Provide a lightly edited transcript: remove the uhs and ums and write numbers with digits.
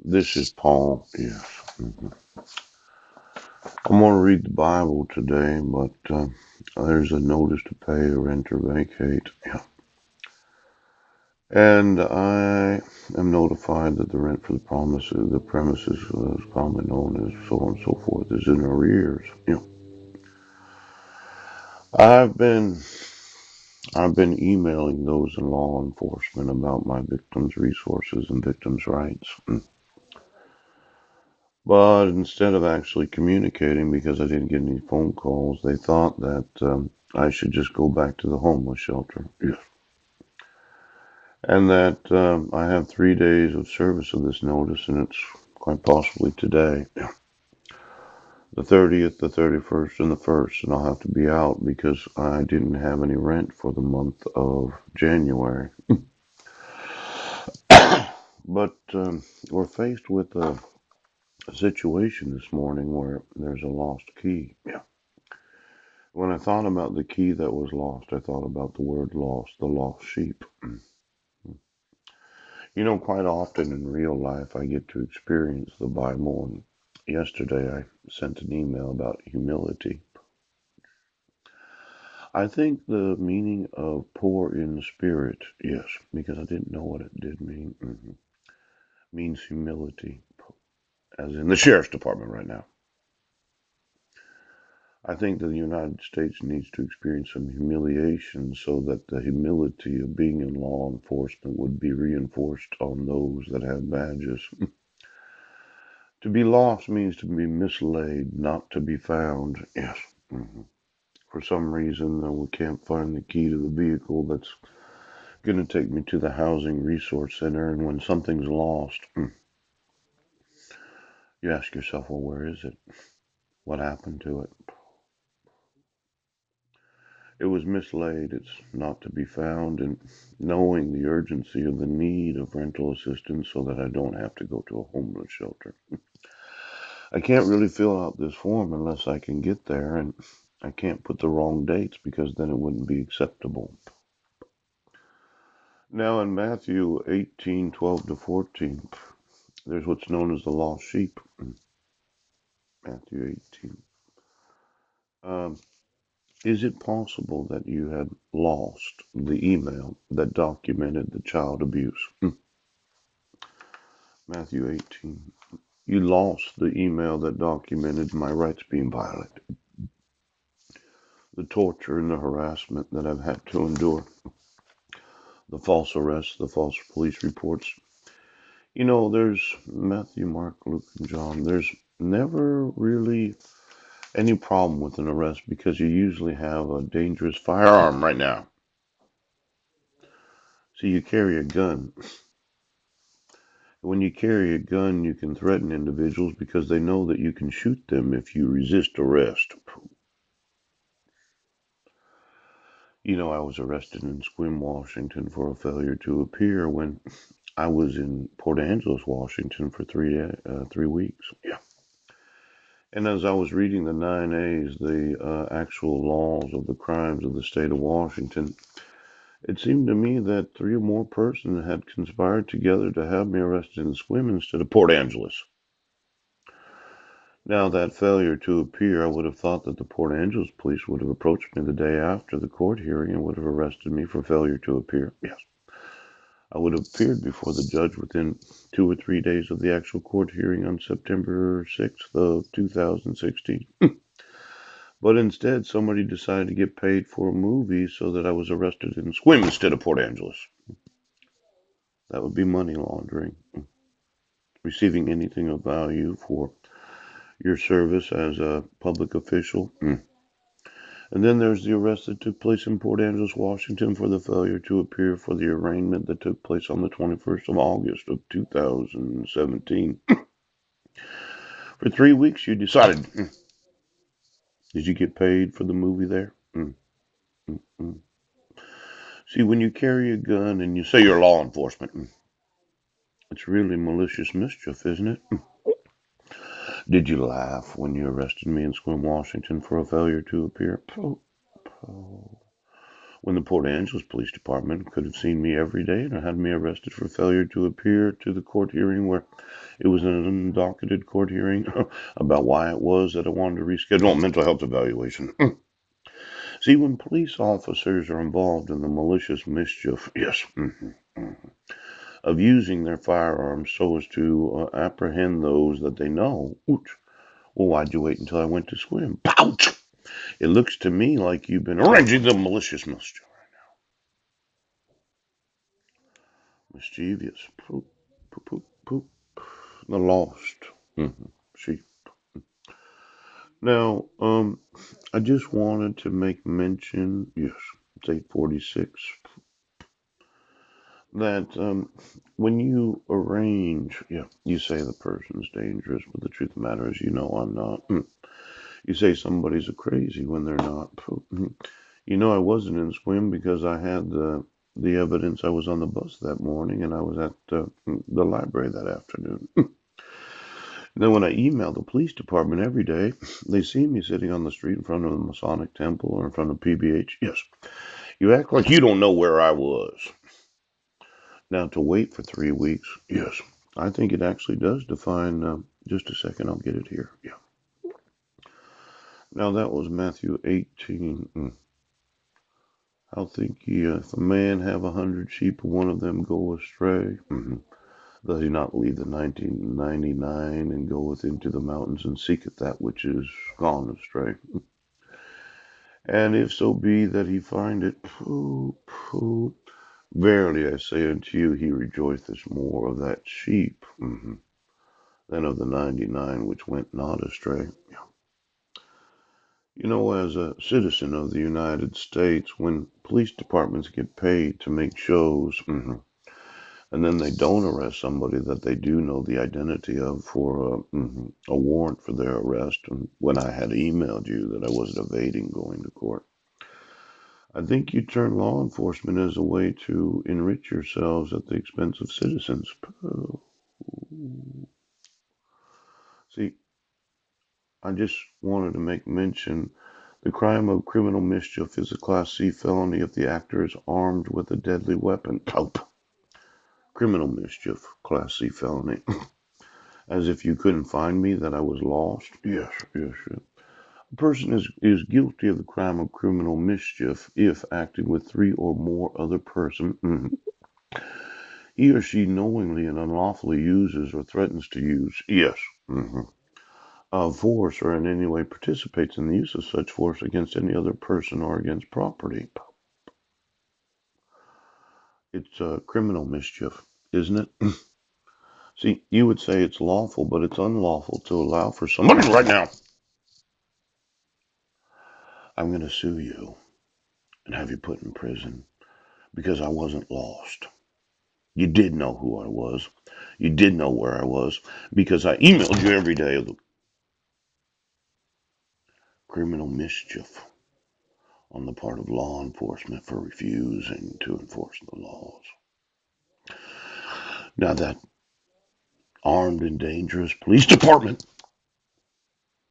This is Paul. Yes. I'm going to read the Bible today, but there's a notice to pay, rent, or vacate. Yeah. And I am notified that the rent for the premises, commonly known as so on and so forth, is in arrears. Yeah. I've been I've been emailing those in law enforcement about my victims' resources and victims' rights. But instead of actually communicating, because I didn't get any phone calls, they thought that I should just go back to the homeless shelter. Yes. And that I have 3 days of service of this notice, and it's quite possibly today, the 30th, the 31st, and the 1st, and I'll have to be out because I didn't have any rent for the month of January. But we're faced with a situation this morning where there's a lost key. Yeah. When I thought about the key that was lost, I thought about the word lost, the lost sheep. You know, quite often in real life, I get to experience the Bible. And yesterday, I sent an email about humility. I think the meaning of poor in spirit, yes, because I didn't know what it did mean, means humility, as in the sheriff's department right now. I think that the United States needs to experience some humiliation so that the humility of being in law enforcement would be reinforced on those that have badges. To be lost means to be mislaid, not to be found. Yes. hmm For some reason, we can't find the key to the vehicle that's going to take me to the housing resource center. And when something's lost, you ask yourself, well, where is it? What happened to it? It was mislaid. It's not to be found. And knowing the urgency of the need of rental assistance so that I don't have to go to a homeless shelter. I can't really fill out this form unless I can get there, and I can't put the wrong dates because then it wouldn't be acceptable. Now in Matthew 18:12 to 14, there's what's known as the lost sheep. Matthew 18. Um, is it possible that you had lost the email that documented the child abuse? Matthew 18. You lost the email that documented my rights being violated, the torture and the harassment that I've had to endure, the false arrests, the false police reports. You know, there's Matthew, Mark, Luke, and John. There's never really any problem with an arrest because you usually have a dangerous firearm right now. So you carry a gun. When you carry a gun, you can threaten individuals because they know that you can shoot them if you resist arrest. You know, I was arrested in Sequim, Washington for a failure to appear when I was in Port Angeles, Washington for 3 weeks. Yeah. And as I was reading the 9As, the actual laws of the crimes of the state of Washington, it seemed to me that three or more persons had conspired together to have me arrested in Sequim instead of Port Angeles. Now, that failure to appear, I would have thought that the Port Angeles police would have approached me the day after the court hearing and would have arrested me for failure to appear. Yes. I would have appeared before the judge within 2 or 3 days of the actual court hearing on September 6th of 2016. But instead, somebody decided to get paid for a movie so that I was arrested in Sequim instead of Port Angeles. That would be money laundering. Receiving anything of value for your service as a public official. And then there's the arrest that took place in Port Angeles, Washington for the failure to appear for the arraignment that took place on the 21st of August of 2017. For 3 weeks, you decided, did you get paid for the movie there? Mm, mm. See, when you carry a gun and you say you're law enforcement, it's really malicious mischief, isn't it? Did you laugh when you arrested me in Sequim, Washington for a failure to appear? when the Port Angeles Police Department could have seen me every day and had me arrested for failure to appear to the court hearing where it was an undocketed court hearing about why it was that I wanted to reschedule a mental health evaluation. See, when police officers are involved in the malicious mischief, yes, of using their firearms so as to apprehend those that they know, ouch, well, why'd you wait until I went to swim? Pouch! It looks to me like you've been arranging the malicious mischief. Mischievous. Poop, poop, poop, poop. The lost. Sheep. Now, I just wanted to make mention, yes, it's 8:46, that when you arrange, yeah, you say the person's dangerous, but the truth of the matter is, you know I'm not. You say somebody's a crazy when they're not. You know I wasn't in swim because I had the evidence. I was on the bus that morning and I was at the library that afternoon. Then when I email the police department every day, they see me sitting on the street in front of the Masonic Temple or in front of PBH. Yes, you act like you don't know where I was. Now to wait for 3 weeks, yes, I think it actually does define. Just a second, I'll get it here. Yeah. Now that was Matthew 18. How think ye, if a man have 100 sheep, and one of them go astray? Does he not leave the 99 and goeth into the mountains and seeketh that which is gone astray? And if so be that he find it, verily I say unto you, he rejoiceth more of that sheep than of the 99 which went not astray. You know, as a citizen of the United States, when police departments get paid to make shows, and then they don't arrest somebody that they do know the identity of for a warrant for their arrest, and when I had emailed you that I wasn't evading going to court, I think you turn law enforcement as a way to enrich yourselves at the expense of citizens. See, I just wanted to make mention the crime of criminal mischief is a Class C felony if the actor is armed with a deadly weapon. Criminal mischief, Class C felony. As if you couldn't find me, that I was lost. Yes. A person is guilty of the crime of criminal mischief if acting with three or more other persons. He or she knowingly and unlawfully uses or threatens to use, yes, force or in any way participates in the use of such force against any other person or against property. It's criminal mischief, isn't it? See, you would say it's lawful, but it's unlawful to allow for somebody right now. I'm going to sue you and have you put in prison because I wasn't lost. You did know who I was. You did know where I was because I emailed you every day of the criminal mischief on the part of law enforcement for refusing to enforce the laws. Now that armed and dangerous police department